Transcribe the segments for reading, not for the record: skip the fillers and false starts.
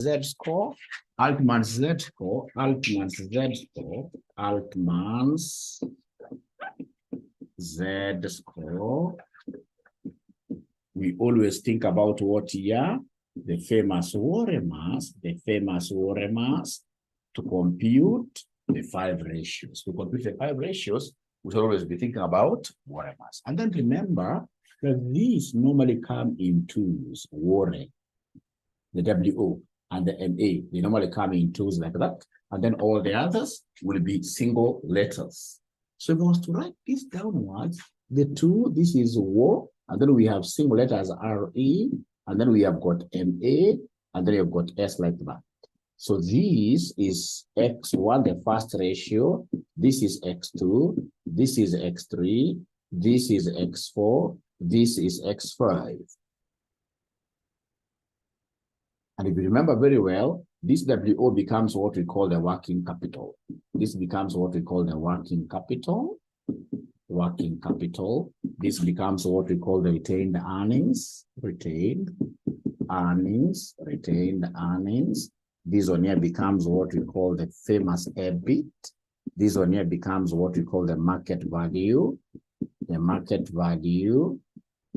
Z-score, Altman's Z-score, Altman's Z-score, Altman's Z-score. We always think about what year? The famous Warremas, to compute the 5 ratios. To compute the 5 ratios, we should always be thinking about Warremas. And then remember that these normally come in twos, Warre, the WO, and the MA. They normally come in twos like that. And then all the others will be single letters. So if I was to write this downwards, the 2, this is War, and then we have single letters RE, and then we have got MA, and then you've got S like that. So this is X1, the first ratio. This is X2. This is X3. This is X4. This is X5. And if you remember very well, this WO becomes what we call the working capital. This becomes what we call the working capital. Working capital. This becomes what we call the retained earnings. Retained earnings. Retained earnings. This one here becomes what we call the famous EBIT. This one here becomes what we call the market value. The market value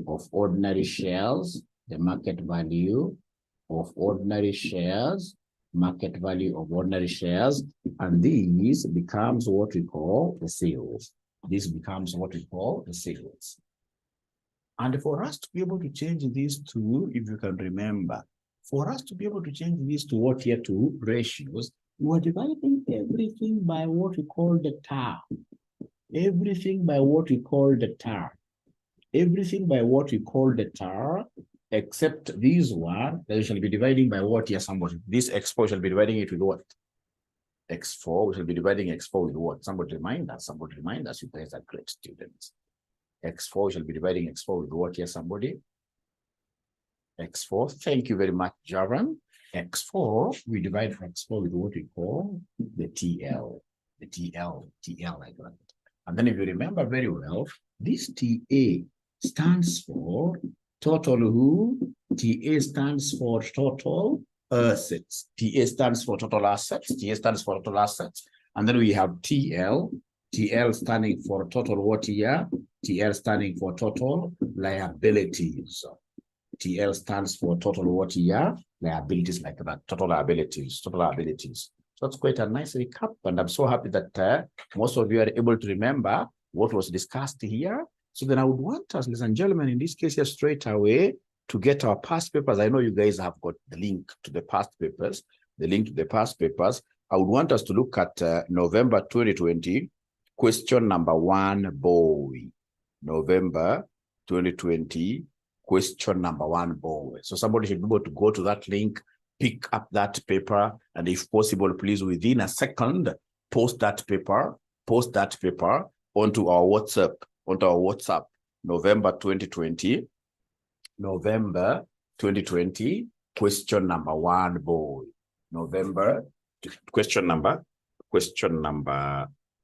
of ordinary shares. The market value of ordinary shares. Market value of ordinary shares. And these becomes what we call the sales. This becomes what we call the sales. And for us to be able to change these two, if you can remember, for us to be able to change these to what here to ratios, we are dividing everything by what we call the TAR. Everything by what we call the TAR. Everything by what we call the TAR, except this one, that we shall be dividing by what here somebody. This X4 shall be dividing it with what? X4, we shall be dividing X4 with what? Somebody remind us, you guys are great students. X4 shall be dividing X4 with what here, somebody? X4, thank you very much, Javan. X4, we divide X4 with what we call the TL. The TL like that. And then if you remember very well, this TA stands for total who? TA stands for total assets. TA stands for total assets. TA stands for total assets. And then we have TL. TL standing for total what here? TL standing for total liabilities. TL stands for total what here? Liabilities like that. Total liabilities. Total liabilities. So that's quite a nice recap. And I'm so happy that most of you are able to remember what was discussed here. So then I would want us, ladies and gentlemen, in this case here straight away, to get our past papers. I know you guys have got the link to the past papers, the link to the past papers. I would want us to look at November 2020, question number 1, boy. November 2020, question number 1, boy. So somebody should be able to go to that link, pick up that paper, and if possible, please, within a second, post that paper onto our WhatsApp, November 2020, question number 1, boy. November, question number,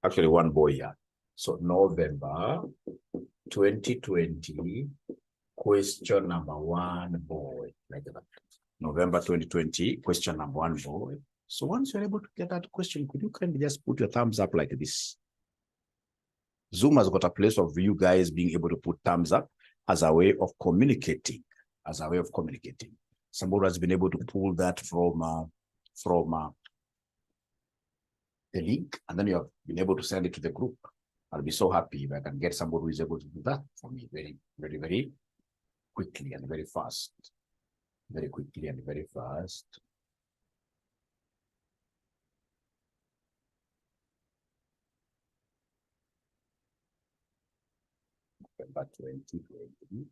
actually 1 boy here. So November 2020, question number 1, boy, like that. November 2020, question number 1, boy. So once you're able to get that question, could you kindly just put your thumbs up like this? Zoom has got a place of you guys being able to put thumbs up as a way of communicating, Somebody has been able to pull that from the link, and then you have been able to send it to the group. I'll be so happy if I can get somebody who is able to do that for me very, very, very quickly and very fast. Very quickly and very fast. November 2020,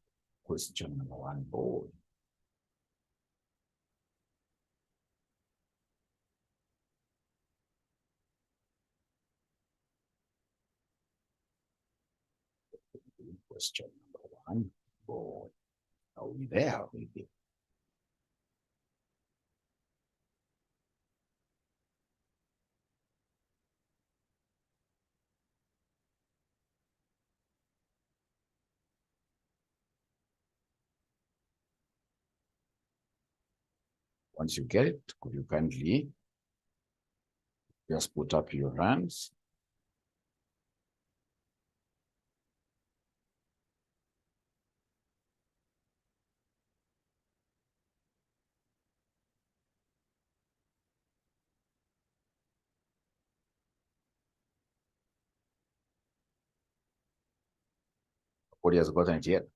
question number 1, board. Question number 1, board. Are we there? Once you get it, could you kindly just put up your hands? Nobody has gotten it yet.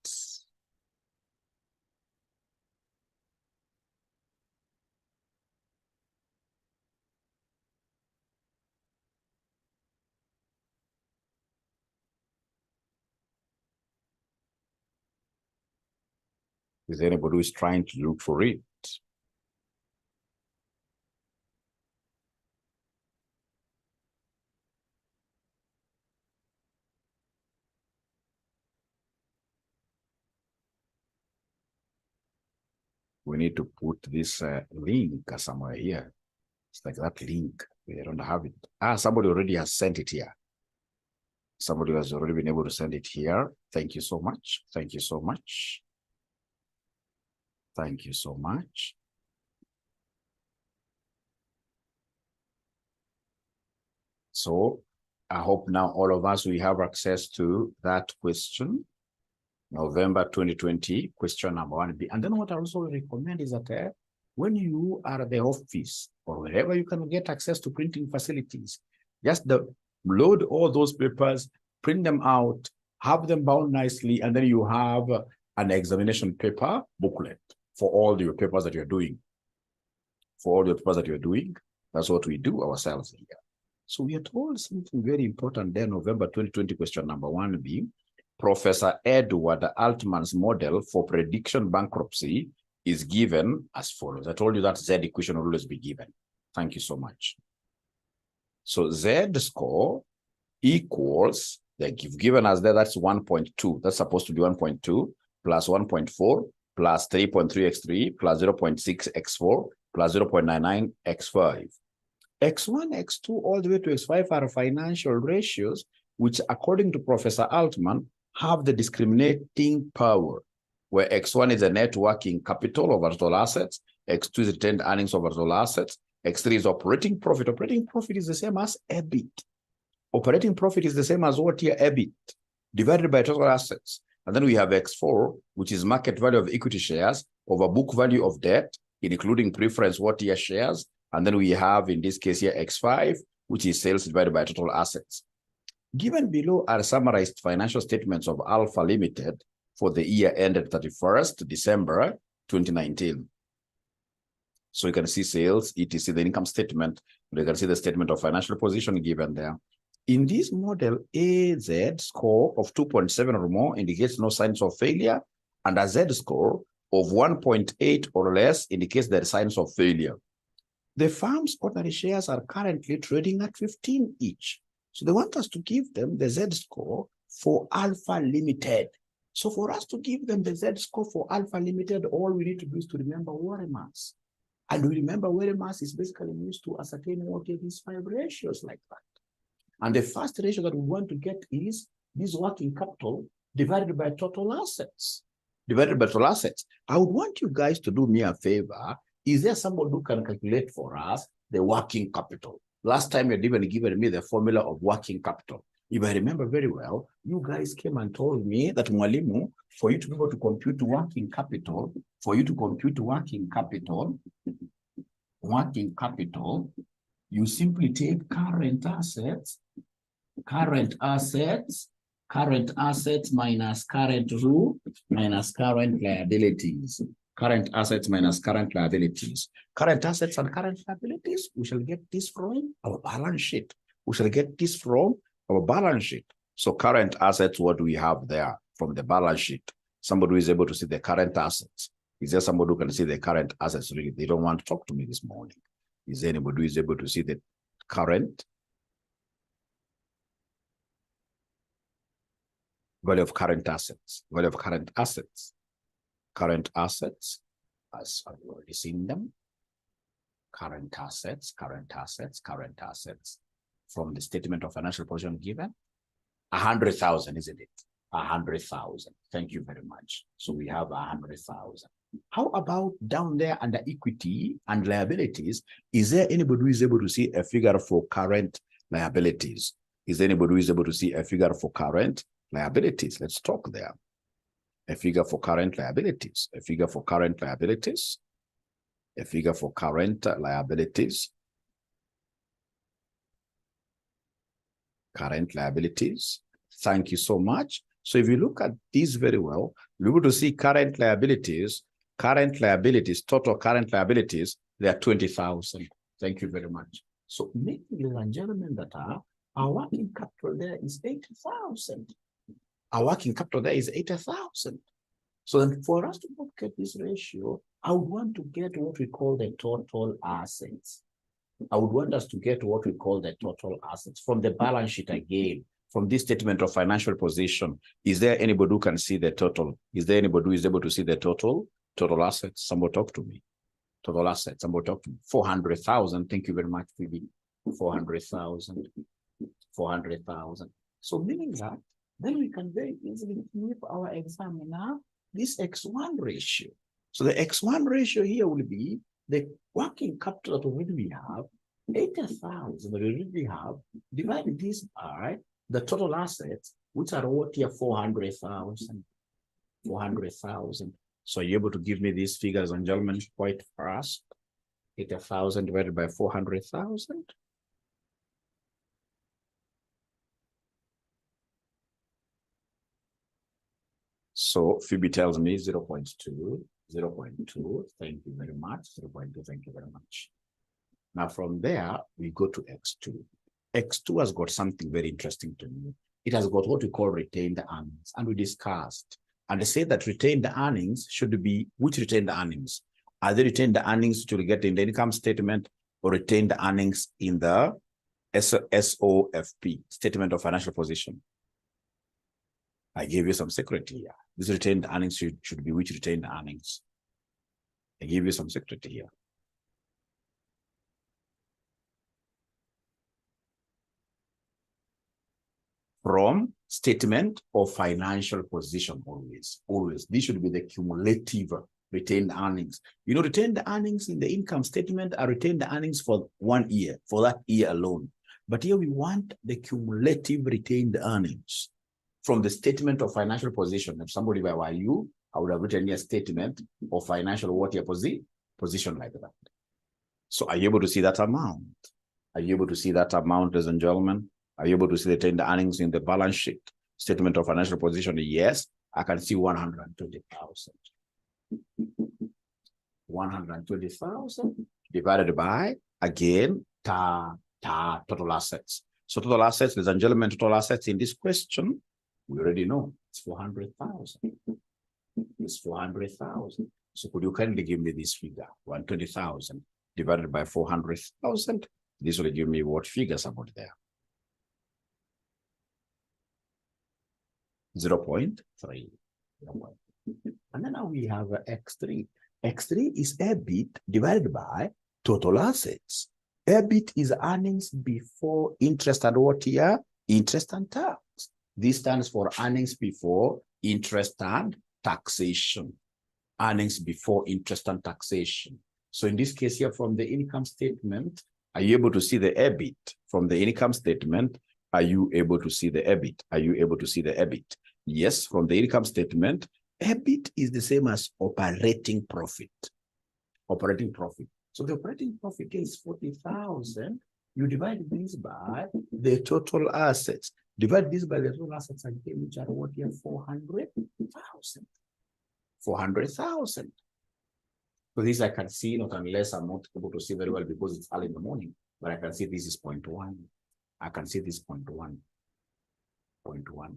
Is there anybody who is trying to look for it? We need to put this link somewhere here. It's like that link. We don't have it. Ah, somebody already has sent it here. Somebody has already been able to send it here. Thank you so much. Thank you so much. Thank you so much. So I hope now all of us, we have access to that question. November 2020, question number 1B. And then what I also recommend is that when you are at the office or wherever you can get access to printing facilities, just load all those papers, print them out, have them bound nicely, and then you have an examination paper booklet for all your papers that you're doing. For all the papers that you're doing, that's what we do ourselves here. So we are told something very important there, November 2020, question number 1B. Professor Edward Altman's model for prediction bankruptcy is given as follows. I told you that Z equation will always be given. Thank you so much. So Z score equals, they've given us there, that's 1.2. That's supposed to be 1.2 plus 1.4 plus 3.3x3 plus 0.6x4 plus 0.99x5. X1, X2, all the way to X5 are financial ratios, which according to Professor Altman, have the discriminating power, where X1 is the net working capital over total assets, X2 is retained earnings over total assets, X3 is operating profit. Operating profit is the same as EBIT. Operating profit is the same as what here, EBIT, divided by total assets. And then we have X4, which is market value of equity shares over book value of debt, including preference what year shares. And then we have, in this case here, X5, which is sales divided by total assets. Given below are summarized financial statements of Alpha Limited for the year ended 31st December 2019. So you can see sales, etc., the income statement. You can see the statement of financial position given there. In this model, a Z score of 2.7 or more indicates no signs of failure, and a Z score of 1.8 or less indicates there are signs of failure. The firm's ordinary shares are currently trading at 15 each. So they want us to give them the Z score for Alpha Limited. So for us to give them the Z score for Alpha Limited, all we need to do is to remember worry mass. And we remember worry mass is basically used to ascertain what are these 5 ratios like that. And the first ratio that we want to get is this working capital divided by total assets. Divided by total assets. I would want you guys to do me a favor. Is there someone who can calculate for us the working capital? Last time you had even given me the formula of working capital. If I remember very well, you guys came and told me that, Mwalimu, for you to be able to compute working capital, you simply take current assets minus current minus current liabilities. Current assets minus current liabilities. Current assets and current liabilities, we shall get this from our balance sheet. So current assets, what do we have there from the balance sheet? Somebody who is able to see the current assets. Is there somebody who can see the current assets? Really, they don't want to talk to me this morning. Is there anybody who is able to see the current value of current assets? Value of current assets. Current assets, as I've already seen them. Current assets. From the statement of financial position given. 100,000, isn't it? 100,000. Thank you very much. So we have 100,000. How about down there under equity and liabilities? Is there anybody who is able to see a figure for current liabilities? Is there anybody who is able to see a figure for current liabilities? Let's talk there. A figure for current liabilities, a figure for current liabilities, a figure for current liabilities, current liabilities. Thank you so much. So if you look at these very well, you're able to see current liabilities, total current liabilities, they are 20,000. Thank you very much. So ladies and gentlemen, that our working capital there is 80,000. Our working capital there is 80,000. So then for us to look at this ratio, I would want to get what we call the total assets. I would want us to get what we call the total assets from the balance sheet again, from this statement of financial position. Is there anybody who can see the total? Is there anybody who is able to see the total assets? Somebody talk to me. Total assets, somebody talk to me. 400,000. Thank you very much, Phoebe. 400,000. 400,000. So meaning that, then we can very easily give our examiner this X1 ratio. So the X1 ratio here will be the working capital that we have, 80,000 that we really have, divided this by the total assets, which are what here, 400,000. 400,000. So you're able to give me these figures, and gentlemen, quite fast. 80,000 divided by 400,000. So Phoebe tells me 0.2, 0.2. Thank you very much. 0.2, thank you very much. Now from there, we go to X2. X2 has got something very interesting to me. It has got what we call retained earnings. And we discussed, and they say that retained earnings should be, which retained earnings? Are they retained earnings to get in the income statement, or retained earnings in the SOFP, Statement of Financial Position? I gave you some secret here. This retained earnings should be which retained earnings? I gave you some secret here. From statement of financial position, always. This should be the cumulative retained earnings. You know, retained earnings in the income statement are retained earnings for 1 year, for that year alone. But here we want the cumulative retained earnings from the statement of financial position. If somebody by you, I would have written here statement of financial what year position like that. So are you able to see that amount? Are you able to see that amount, ladies and gentlemen? Are you able to see the retained earnings in the balance sheet? Statement of financial position, yes, I can see 120,000. 120,000 divided by, again, total assets. So total assets, ladies and gentlemen, total assets in this question, we already know it's 400,000. It's 400,000. So could you kindly give me this figure? 120,000 divided by 400,000. This will give me what figures about there? 0.3. And then now we have X3. X3 is EBIT divided by total assets. EBIT is earnings before interest and what here? Interest and tax. This stands for earnings before interest and taxation. Earnings before interest and taxation. So in this case here, from the income statement, are you able to see the EBIT? From the income statement, are you able to see the EBIT? Are you able to see the EBIT? Yes, from the income statement, EBIT is the same as operating profit. Operating profit. So the operating profit is 40,000. You divide this by the total assets. Divide this by the total assets again, which are what here? 400,000. 400,000. So this I can see, not unless I'm not able to see very well because it's early in the morning, but I can see this is 0.1. I can see this 0.1. 0.1.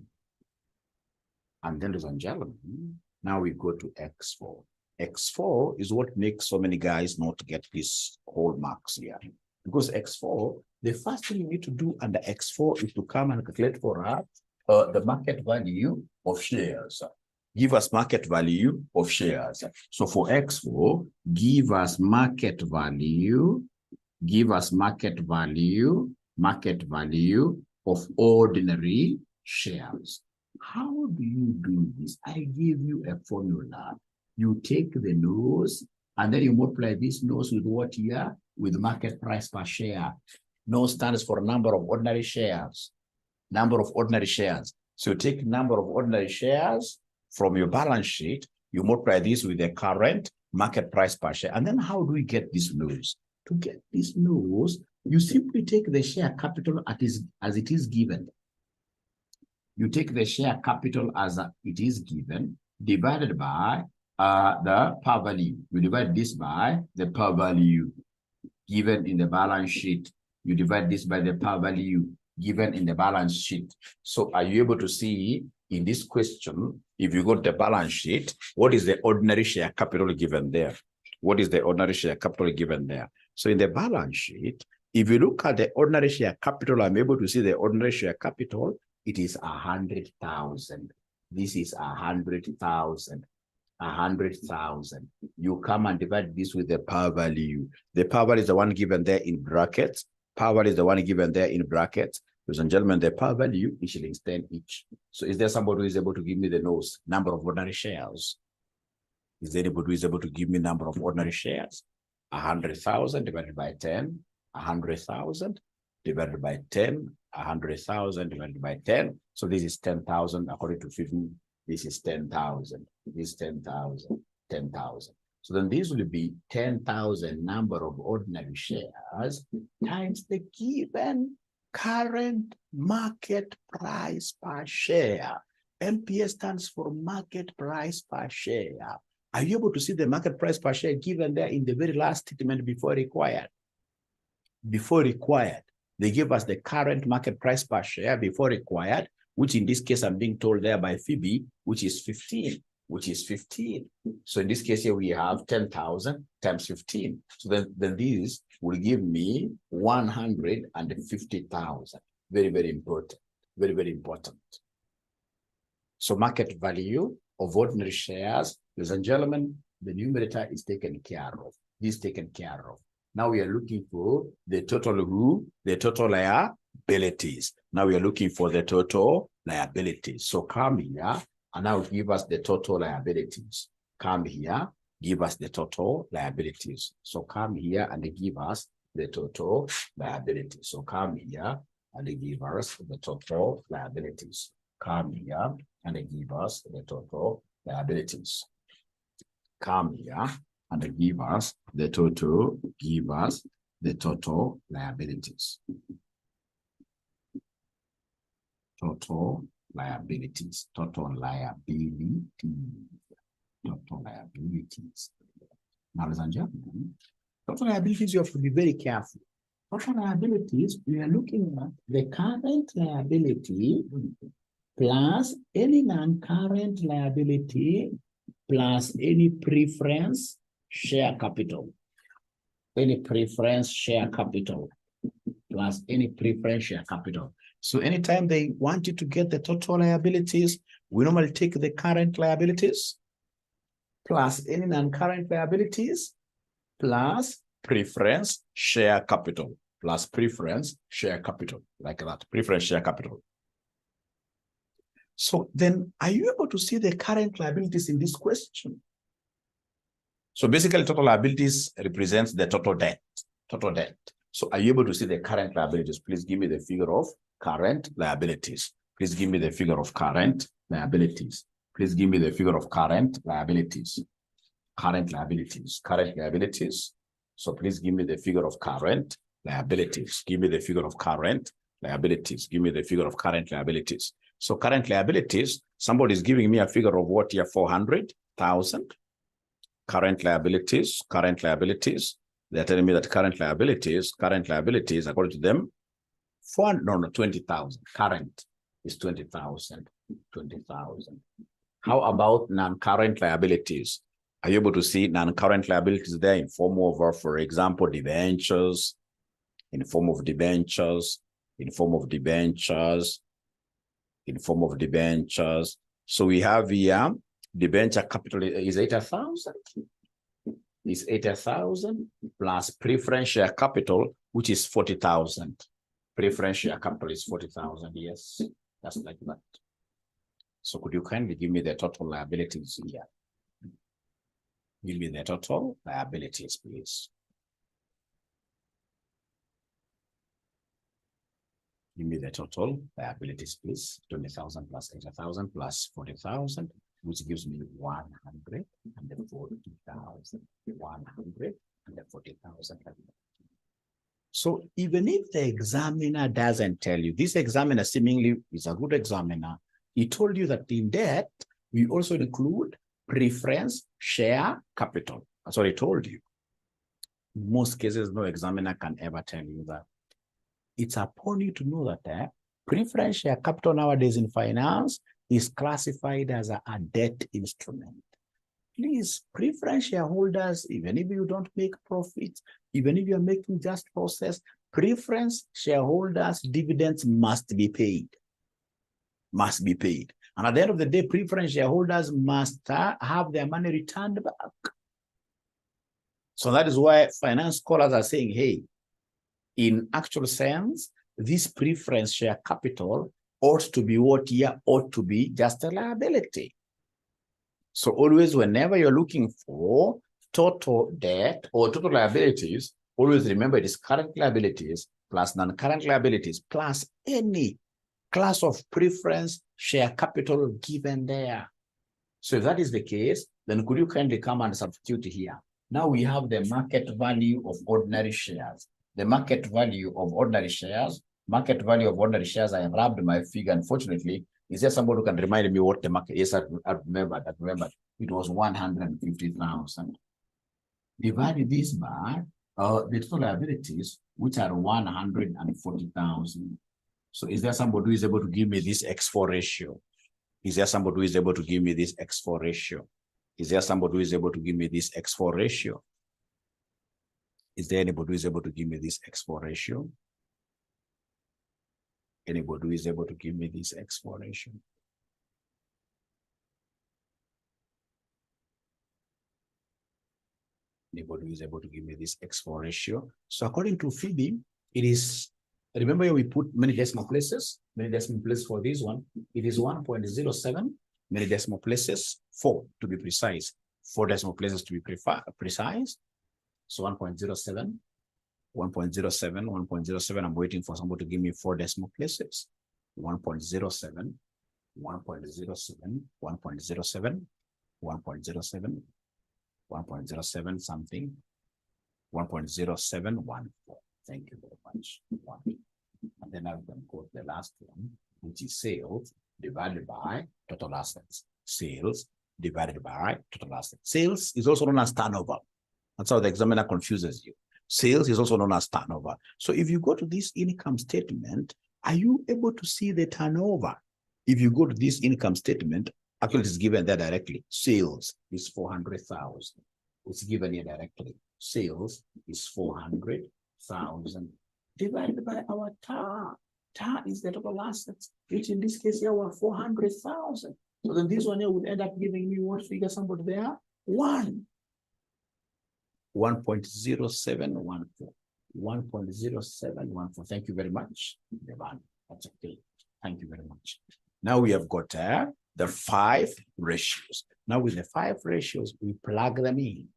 And then, ladies and gentlemen, now we go to X4. X4 is what makes so many guys not get these whole marks here. Because X4, the first thing you need to do under X4 is to come and calculate for us the market value of shares. Give us market value of shares. So for X4, give us market value of ordinary shares. How do you do this? I give you a formula. You take the nose, and then you multiply this nose with what here? With market price per share. Nose stands for number of ordinary shares. Number of ordinary shares. So you take number of ordinary shares from your balance sheet, you multiply this with the current market price per share. And then how do we get this nose? To get this nose, you simply take the share capital as it is given. You take the share capital as it is given, divided by the par value. You divide this by the par value given in the balance sheet. You divide this by the par value given in the balance sheet. So are you able to see in this question, if you go to the balance sheet, what is the ordinary share capital given there? What is the ordinary share capital given there? So in the balance sheet, if you look at the ordinary share capital, I'm able to see the ordinary share capital. It is 100,000. This is 100,000. 100,000. You come and divide this with the par value. The par value is the one given there in brackets. Par value is the one given there in brackets. Ladies and gentlemen, the par value is shillings 10 each. So is there somebody who is able to give me the nose, number of ordinary shares? Is there anybody who is able to give me number of ordinary shares? 100,000 divided by 10, 100,000 divided by 10, 100,000 divided by 10. So this is 10,000 according to 15. This is 10,000. This is 10,000, 10,000. So then this will be 10,000 number of ordinary shares times the given current market price per share. MPS stands for market price per share. Are you able to see the market price per share given there in the very last statement before required? Before required, they give us the current market price per share before required, which in this case I'm being told there by Phoebe, which is 15, which is 15. So in this case here we have 10,000 times 15. So then this will give me 150,000. Very, very important. Very, very important. So market value of ordinary shares, ladies and gentlemen, the numerator is taken care of. This is taken care of. Now we are looking for the total who? The total liabilities. Now we are looking for the total liabilities. So come here and now give us the total liabilities. Come here, give us the total liabilities. So come here and give us the total liabilities. So come here and give us the total liabilities. Come here and give us the total liabilities. Come here and give us the total, liabilities. Total liabilities, total liabilities. Now, ladies and gentlemen, total liabilities, you have to be very careful. Total liabilities, we are looking at the current liability plus any non-current liability plus any preference share capital. Any preference share capital plus any preference share capital. So anytime they want you to get the total liabilities, we normally take the current liabilities plus any non-current liabilities plus preference share capital plus preference share capital, like that, preference share capital. So then are you able to see the current liabilities in this question? So basically total liabilities represents the total debt, So are you able to see the current liabilities? Please give me the figure of current liabilities. Please give me the figure of current liabilities. Please give me the figure of current liabilities. Current liabilities. So please give me the figure of current liabilities. Give me the figure of current liabilities. Give me the figure of current liabilities. So current liabilities, somebody is giving me a figure of what here? 400,000. Current liabilities. They're telling me that current liabilities, according to them, 20,000. Current is 20,000. How about non-current liabilities? Are you able to see non-current liabilities there in form of, for example, debentures, in form of debentures. So we have here, debenture capital is 80,000. Is 80,000 plus preference share capital, which is 40,000. Preference share capital is 40,000. Yes, that's like that. So could you kindly give me the total liabilities here? Give me the total liabilities, please. Give me the total liabilities, please. 20,000 plus 80,000 plus 40,000, which gives me 140,000. 140,000. So even if the examiner doesn't tell you, this examiner seemingly is a good examiner. He told you that in debt, we also include preference share capital. That's what he told you. In most cases, no examiner can ever tell you that. It's upon you to know that preference share capital nowadays in finance is classified as a debt instrument. Please, preference shareholders, even if you don't make profits, even if you're making just process, preference shareholders' dividends must be paid. Must be paid. And at the end of the day, preference shareholders must have their money returned back. So that is why finance scholars are saying, hey, in actual sense, this preference share capital ought to be what here ought to be just a liability. So always, whenever you're looking for total debt or total liabilities, always remember it is current liabilities plus non-current liabilities plus any class of preference share capital given there. So if that is the case, then could you kindly come and substitute here? Now we have the market value of ordinary shares. The market value of ordinary shares, I have rubbed my figure, unfortunately. Is there somebody who can remind me what the market is? I remember. It was 150,000. Divide this by the total liabilities, which are 140,000. So is there somebody who is able to give me this X4 ratio? Is there somebody who is able to give me this X4 ratio? Is there somebody who is able to give me this X4 ratio? Is there anybody who is able to give me this X4 ratio? Anybody who is able to give me this X4 ratio? Anybody who is able to give me this X4 ratio? So according to Phoebe, it is, remember we put many decimal places for this one. It is 1.07, many decimal places, 4 to be precise, 4 decimal places to be precise. So 1.07, 1.07, I'm waiting for somebody to give me 4 decimal places. 1.07, 1.07, 1.07, 1.07, 1.07 something, 1.0714. Thank you very much. And then I can quote the last one, which is sales divided by total assets. Sales divided by total assets. Sales is also known as turnover. That's how the examiner confuses you. Sales is also known as turnover. So if you go to this income statement, are you able to see the turnover? If you go to this income statement, actually it is given there directly. Sales is 400,000. It's given here directly. Sales is 400,000 divided by our TAR. TAR is the total assets, which in this case here were 400,000. So then this one here would end up giving me what figure somebody there? 1.0714. 1.0714. Thank you very much. That's okay. Thank you very much. Now we have got the 5 ratios. Now with the 5 ratios, we plug them in.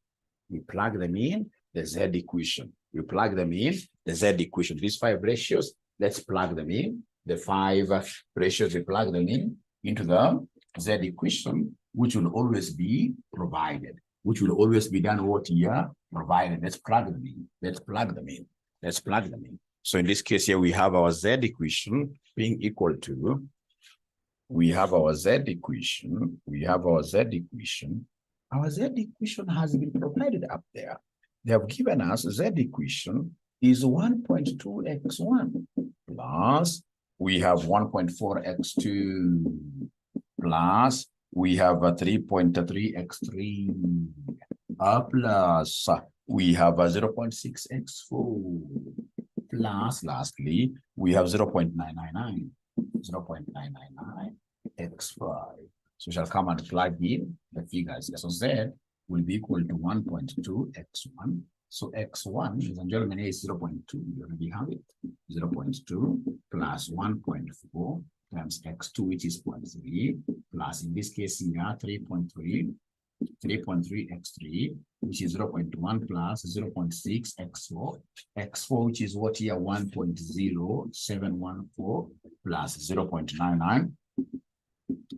We plug them in the Z equation. We plug them in the Z equation. These 5 ratios, let's plug them in. The 5 ratios, we plug them in into the Z equation, which will always be provided. Which will always be done what here provided. Let's plug them in. Let's plug them in. Let's plug them in. So in this case here, we have our Z equation being equal to, we have our Z equation. Our Z equation has been provided up there. They have given us Z equation is 1.2x1 plus we have 1.4x2 plus we have a 3.3x3 plus we have a 0.6x4 plus lastly we have 0.999 x5. So we shall come and plug in the figures. So Z will be equal to 1.2x1. So x1, ladies and gentlemen, is 0.2. You already have it. 0.2 plus 1.4 times x2, which is 0.3, plus in this case here 3.3 3.3x3, which is 0.1 plus 0.6 x4, x4, which is what here, 1.0714 plus 0.99,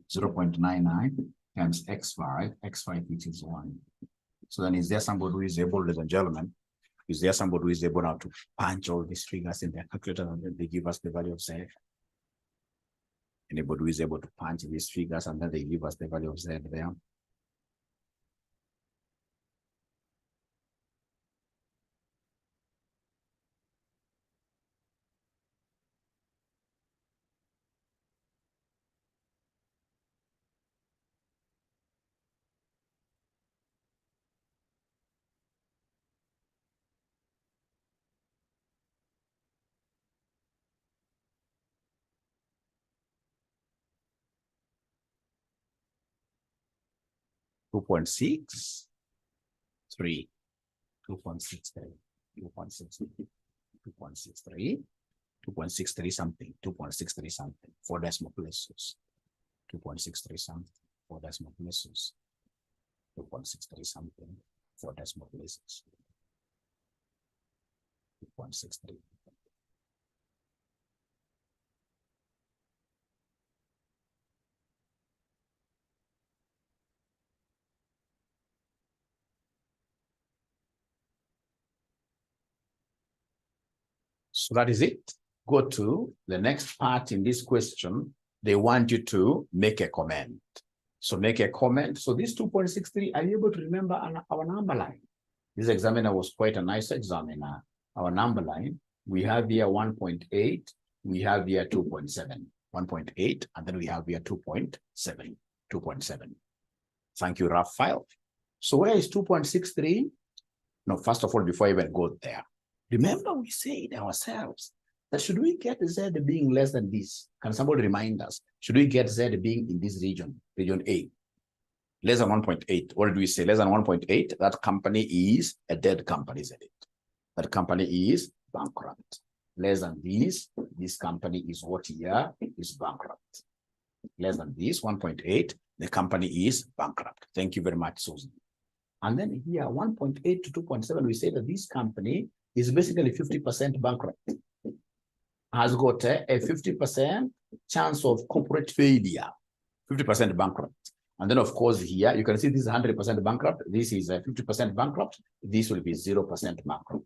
0.99 times x5, which is 1. So then is there somebody who is able, ladies and gentlemen, is there somebody who is able now to punch all these figures in their calculator and then they give us the value of Z? Anybody who is able to punch these figures and then they give us the value of Z there? Two point six three, 2.63, 2.63, 2.63 something, 2.63 something, 4 decimal places, 2.63 something, 4 decimal places, 2.63 something, 4 decimal places, 2.63. So that is it. Go to the next part in this question. They want you to make a comment. So make a comment. So this 2.63, are you able to remember our number line? This examiner was quite a nice examiner. Our number line, we have here 1.8, we have here 2.7, 1.8, and then we have here 2.7, 2.7. Thank you, Raphael. So where is 2.63? No, first of all, before I even go there, remember we said ourselves that should we get Z being less than this? Can somebody remind us? Should we get Z being in this region, region A? Less than 1.8. What did we say? Less than 1.8. That company is a dead company, isn't it? That company is bankrupt. Less than this company is what here is bankrupt. Less than this, 1.8, the company is bankrupt. Thank you very much, Susan. And then here, 1.8 to 2.7, we say that this company is basically 50% bankrupt. Has got a 50% chance of corporate failure, 50% bankrupt. And then, of course, here, you can see this is 100% bankrupt. This is a 50% bankrupt. This will be 0% bankrupt.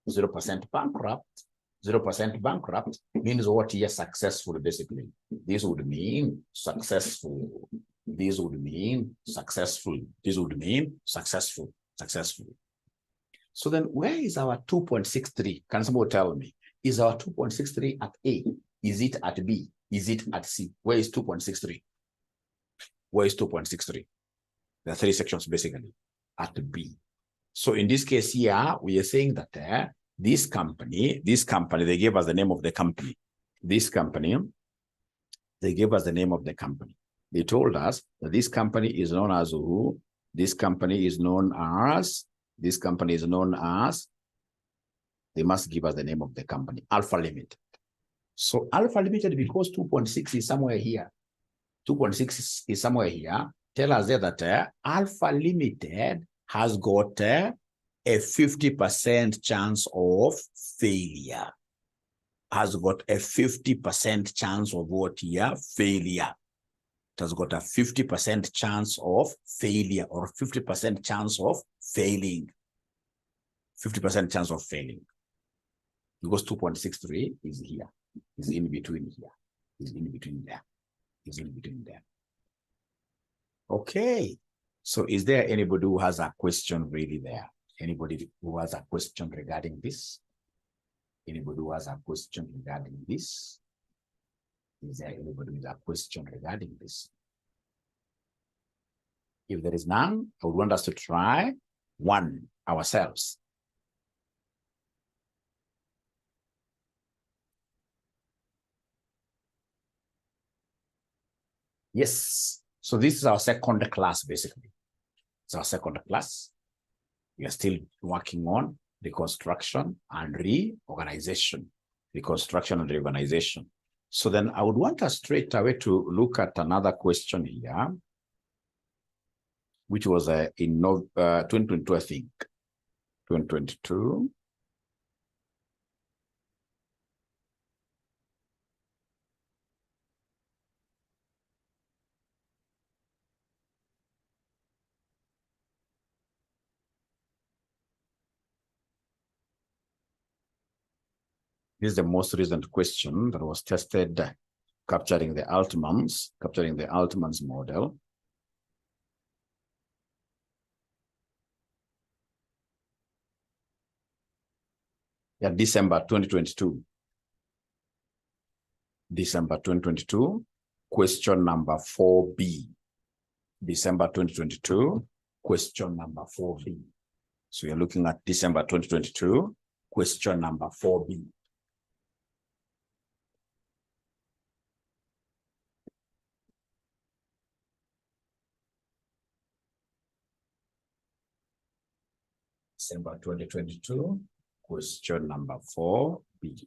0% bankrupt. 0% bankrupt means what here? Successful, basically. This would mean successful. This would mean successful. This would mean successful. Successful. So then where is our 2.63? Can somebody tell me? Is our 2.63 at A? Is it at B? Is it at C? Where is 2.63? Where is 2.63? There are 3 sections basically at B. So in this case here, we are saying that this company, they gave us the name of the company. This company, they gave us the name of the company. They told us that this company is known as who? This company is known as, they must give us the name of the company, Alpha Limited. So Alpha Limited, because 2.6 is somewhere here, 2.6 is somewhere here, tell us there that Alpha Limited has got a 50% chance of failure. Has got a 50% chance of what here? Failure. It has got a 50% chance of failure or 50% chance of failing. 50% chance of failing. Because 2.63 is here. Is in between here. Is in between there. Is in between there. Okay. So is there anybody who has a question really there? Anybody who has a question regarding this? Anybody who has a question regarding this? Is there anybody with a question regarding this? If there is none, I would want us to try one ourselves. Yes. So this is our second class, basically. It's our second class. We are still working on reconstruction and reorganization. Reconstruction and reorganization. So then I would want us straight away to look at another question here. which was in 2022, I think. 2022. This is the most recent question that was tested, capturing the Altman's model. Yeah, December 2022. December 2022, question number 4B. December 2022, question number 4B. So you're looking at December 2022, question number 4B. December 2022, question number 4B.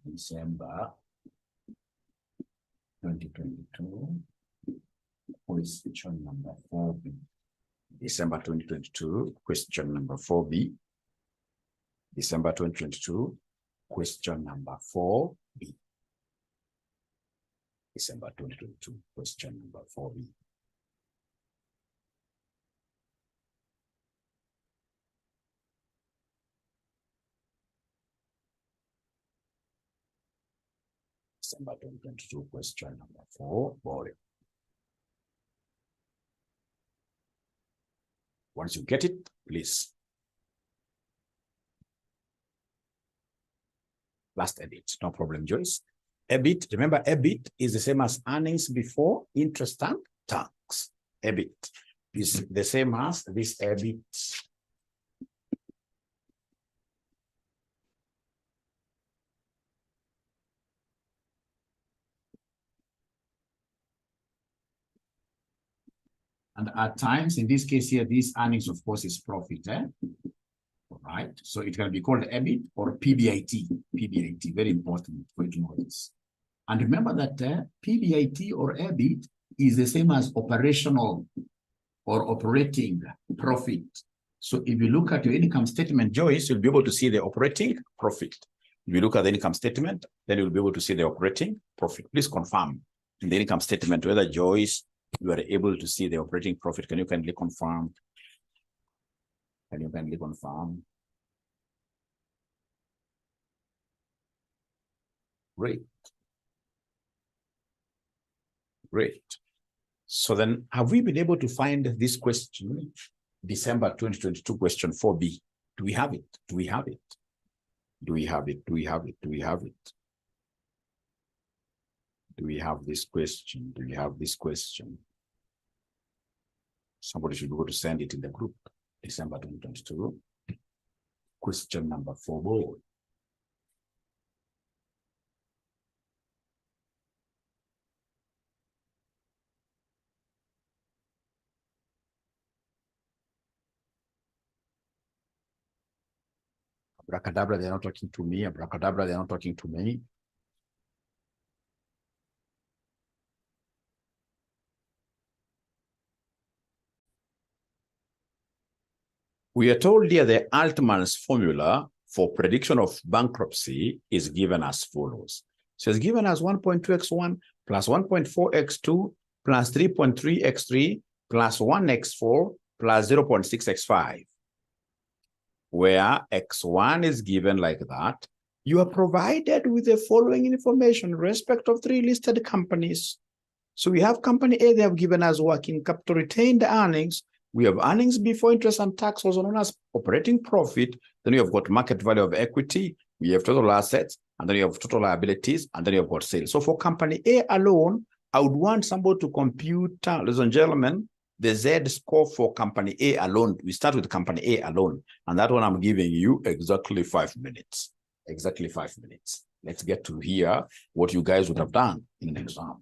December 2022, question number 4B. December 2022, question number 4B. December 2022, question number 4B. December 2022, question number 4B. December 2022, question number 4, boy. Once you get it, please. Last EBIT, no problem, Joyce. EBIT, remember EBIT is the same as earnings before interest and tax. EBIT is the same as this EBIT. And at times, in this case here, this earnings, of course, is profit. All right. So it can be called EBIT or PBIT. PBIT, very important for you to know this. And remember that PBIT or EBIT is the same as operational or operating profit. So if you look at your income statement, Joyce, you'll be able to see the operating profit. If you look at the income statement, then you'll be able to see the operating profit. Please confirm in the income statement whether, Joyce, you are able to see the operating profit. Can you kindly confirm? Can you kindly confirm? Great. Great. So then, have we been able to find this question, December 2022 question 4B? Do we have it? Do we have it? Do we have it? Do we have it? Do we have it? Do we have this question? Do we have this question? Somebody should be able to send it in the group. December 2022. Question number 4, board. Abracadabra, they're not talking to me. Abracadabra, they're not talking to me. We are told here the Altman's formula for prediction of bankruptcy is given as follows. So it's given as 1.2x1 plus 1.4x2 plus 3.3x3 plus 1x4 plus 0.6x5. Where x1 is given like that, you are provided with the following information in respect of 3 listed companies. So we have company A, they have given us working capital retained earnings. We have earnings before interest and tax, also known as operating profit. Then we have got market value of equity. We have total assets, and then you have total liabilities, and then you have got sales. So for company A alone, I would want somebody to compute, ladies and gentlemen, the Z score for company A alone. We start with company A alone, and that one I'm giving you exactly 5 minutes. Exactly 5 minutes. Let's get to hear what you guys would have done in an exam.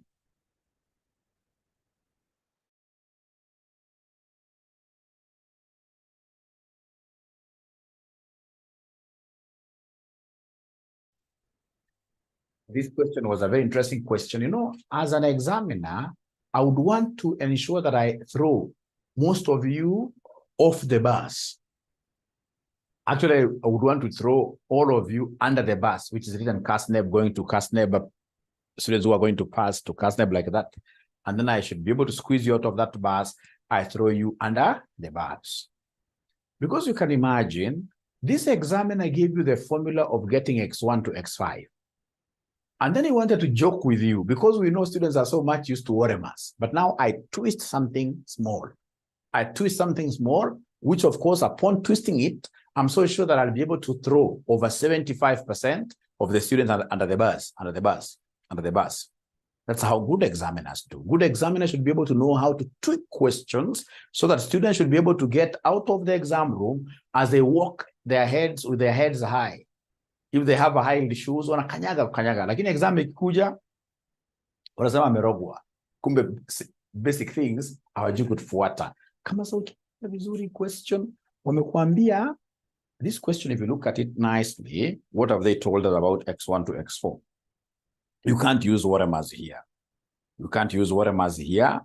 This question was a very interesting question. You know, as an examiner, I would want to ensure that I throw most of you off the bus. Actually, I would want to throw all of you under the bus, which is written 𝐴𝐶𝐸 going to 𝐴𝐶𝐸, students who are going to pass to 𝐴𝐶𝐸 like that. And then I should be able to squeeze you out of that bus. I throw you under the bus. Because you can imagine, this examiner gave you the formula of getting x1 to x5. And then he wanted to joke with you because we know students are so much used to ORMAS. But now I twist something small. I twist something small, which of course, upon twisting it, I'm so sure that I'll be able to throw over 75% of the students under the bus. That's how good examiners do. Good examiners should be able to know how to tweak questions so that students should be able to get out of the exam room as they walk with their heads high. If they have a high-heeled shoes, wanakanyaga. Lakini exam ikikuja, wanasema amerogwa. Kumbe basic things hawajui kufuata. Kama sauti vizuri question, wamekuambia, this question, if you look at it nicely, what have they told us about x1 to x4? You can't use ORMAS here. You can't use ORMAS here.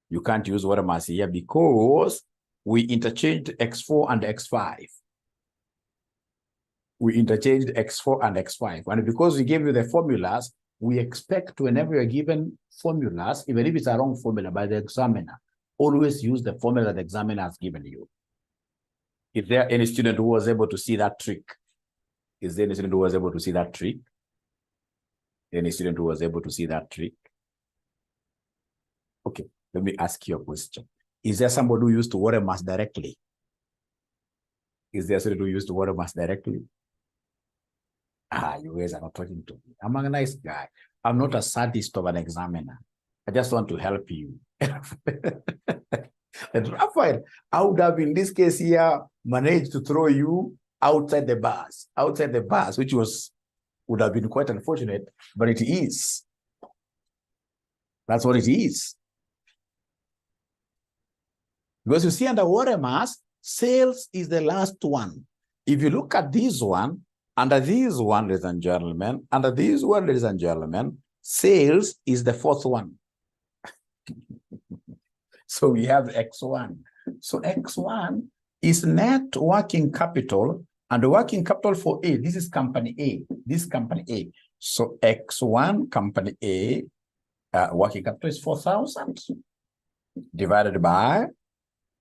You can't use ORMAS here because we interchanged x4 and x5. We interchanged x4 and x5. And because we gave you the formulas, we expect whenever you're given formulas, even if it's a wrong formula by the examiner, always use the formula that the examiner has given you. Is there any student who was able to see that trick? Is there any student who was able to see that trick? Any student who was able to see that trick? Okay, let me ask you a question. Is there somebody who used to ORMAS directly? Is there a student who used to ORMAS directly? You guys are not talking to me. I'm a nice guy. I'm not a sadist of an examiner. I just want to help you. And Raphael, I would have in this case here managed to throw you outside the bus, which would have been quite unfortunate, but it is. That's what it is. Because you see under ORMAS, sales is the last one. If you look at this one, under this one, ladies and gentlemen, under this one, ladies and gentlemen, sales is the fourth one. So we have x1. So x1 is net working capital, and the working capital for A, this is company A, this is company A. So x1, company A, working capital is 4,000 divided by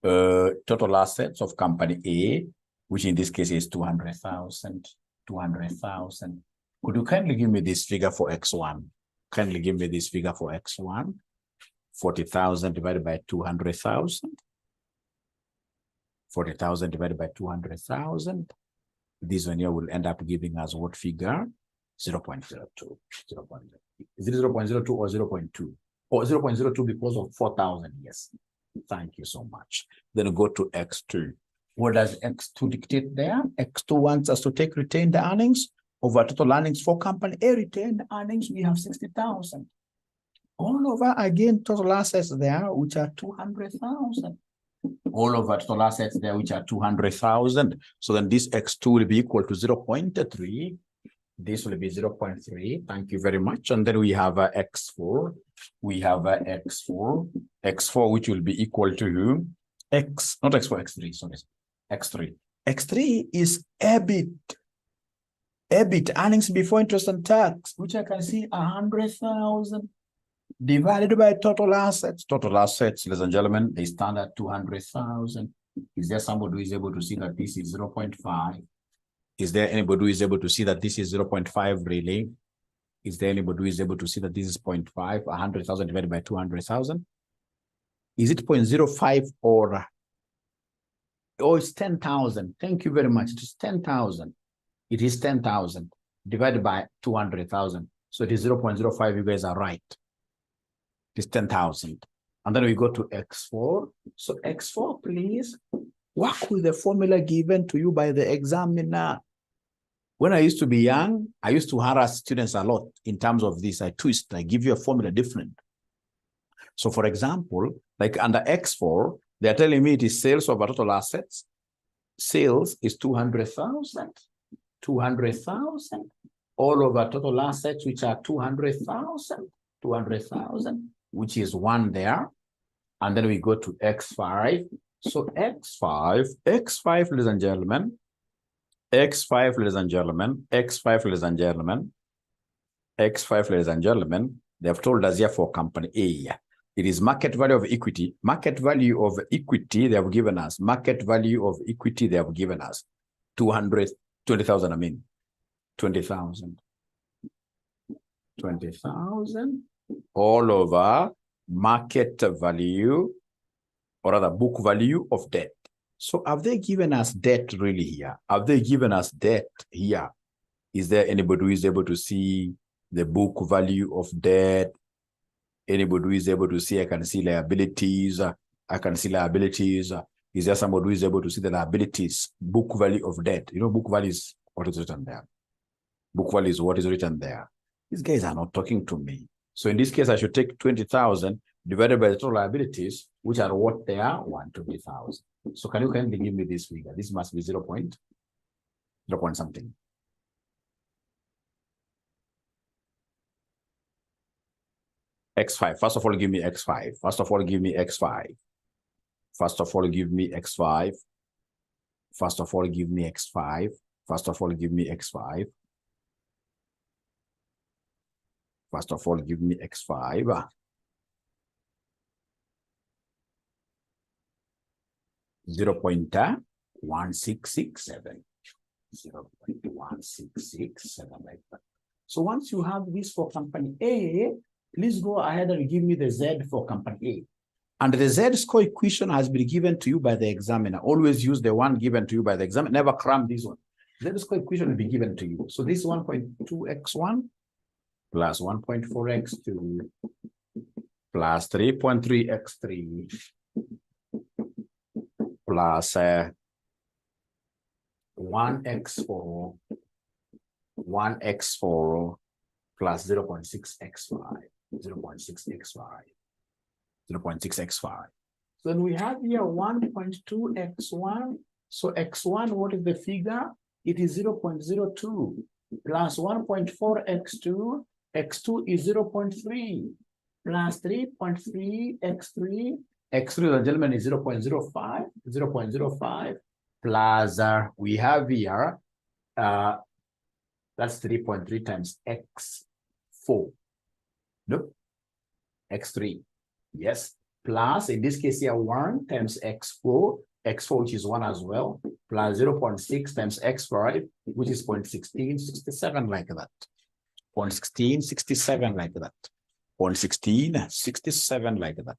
total assets of company A, which in this case is 200,000. 200,000. Could you kindly give me this figure for x1? Kindly give me this figure for x1. 40,000 divided by 200,000. 40,000 divided by 200,000. This one here will end up giving us what figure? 0.02. Is it 0.02 or 0.2? Or 0.02 because of 4,000, yes. Thank you so much. Then go to x2. What does x2 dictate there? x2 wants us to take retained earnings over total earnings for company A. Retained earnings, we have 60,000. All over again, total assets there, which are 200,000. All over total assets there, which are 200,000. So then this x2 will be equal to 0.3. This will be 0.3. Thank you very much. And then we have x4. We have x4. X4, which will be equal to not x4, x3, sorry. X3. X3 is EBIT. EBIT, earnings before interest and tax, which I can see 100,000 divided by total assets. Total assets, ladies and gentlemen, they stand at 200,000. Is there somebody who is able to see that this is 0.5? Is there anybody who is able to see that this is 0.5 really? Is there anybody who is able to see that this is 0.5? 100,000 divided by 200,000? Is it 0.05 or... Oh, it's 10,000. Thank you very much. It is 10,000. It is 10,000 divided by 200,000. So it is 0.05. You guys are right. It is 10,000. And then we go to x4. So x4, please work with the formula given to you by the examiner. When I used to be young, I used to harass students a lot in terms of this. I twist, I give you a formula different. So for example, like under x4, they're telling me it is sales over total assets. Sales is 200,000. 200,000. All over total assets, which are 200,000. 200,000, which is 1 there. And then we go to X5. So X5, ladies and gentlemen, X5, ladies and gentlemen, X5, ladies and gentlemen, X5, ladies and gentlemen, they have told us here for company A. It is market value of equity. Market value of equity they have given us. Market value of equity they have given us. 20,000, I mean. 20,000. 20,000 all over market value, or rather book value of debt. So have they given us debt really here? Have they given us debt here? Is there anybody who is able to see the book value of debt? Anybody who is able to see, I can see liabilities. I can see liabilities. Is there somebody who is able to see the liabilities, book value of debt? You know, book value is what is written there. Book value is what is written there. These guys are not talking to me. So in this case, I should take 20,000 divided by the total liabilities, which are what they are, 120,000. So can you kindly give me this figure? This must be 0 point something. X5. First of all, give me X5. First of all, give me X5. First of all, give me X5. First of all, give me X5. First of all, give me X5. First of all, give me X5. 0.1667. 0.1667 like that. So once you have this for company A, please go ahead and give me the Z for company A. And the Z-score equation has been given to you by the examiner. Always use the one given to you by the examiner. Never cram this one. Z-score equation will be given to you. So this 1.2x1 plus 1.4x2 plus 3.3x3 plus 1x4 plus 0.6x5, 0.6x5. So then we have here 1.2x1. So x1, what is the figure? It is 0.02 plus 1.4x2. X2 is 0.3 plus 3.3x3. X3, gentlemen, is 0.05, 0.05 plus we have here, that's 3.3 times x4. Nope. X3. Yes. Plus, in this case here, 1 times x4, which is 1 as well, plus 0.6 times x5, which is 0.1667 like that. 0.1667 like that. 0.1667 like that.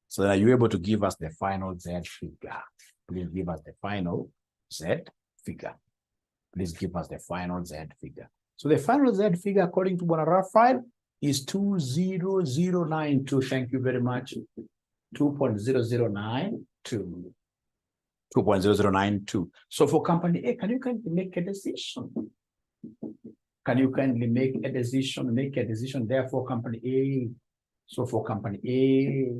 So then are you able to give us the final Z figure? Please give us the final Z figure. Please give us the final Z figure. So the final Z figure, according to Raphael, is 20092. Thank you very much. 2.0092. 2.0092. So for company A, can you kindly make a decision? Can you kindly make a decision? Make a decision there for company A. So for company A,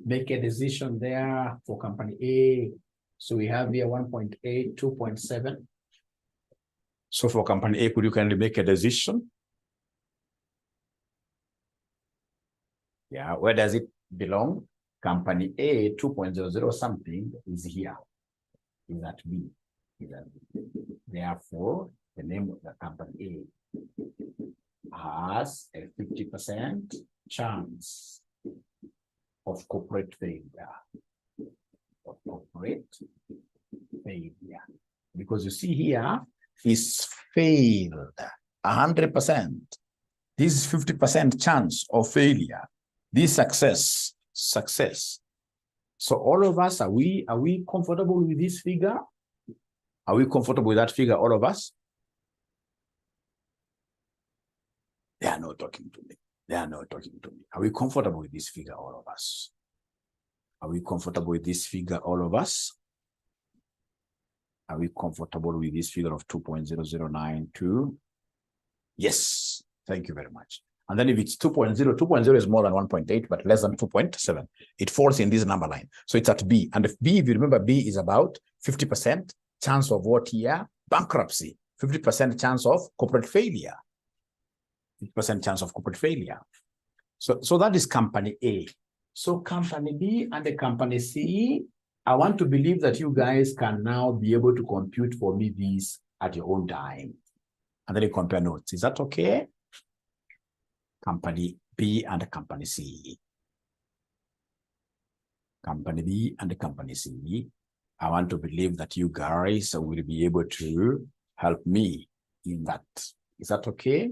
make a decision there for company A. So we have here 1.8, 2.7. So for company A, could you kindly make a decision? Yeah, where does it belong? Company A, 2.00 something is here. Is at B. Is at B. Therefore, the name of the company A has a 50% chance of corporate failure. Of corporate failure. Because you see here, is failed 100%. This is 50% chance of failure. This success. So all of us, are we comfortable with this figure? Are we comfortable with that figure, all of us? They are not talking to me. They are not talking to me. Are we comfortable with this figure, all of us? Are we comfortable with this figure, all of us? Are we comfortable with this figure of 2.0092? Yes. Thank you very much. And then if it's 2.0, 2.0 is more than 1.8, but less than 2.7. It falls in this number line. So it's at B. And if B, if you remember, B is about 50% chance of what here? Bankruptcy. 50% chance of corporate failure. 50% chance of corporate failure. So that is company A. So company B and the company C, I want to believe that you guys can now be able to compute for me these at your own time. And then you compare notes. Is that okay? Company B and company C. Company B and company C. I want to believe that you guys will be able to help me in that. Is that okay?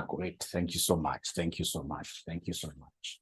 Great. Thank you so much. Thank you so much. Thank you so much.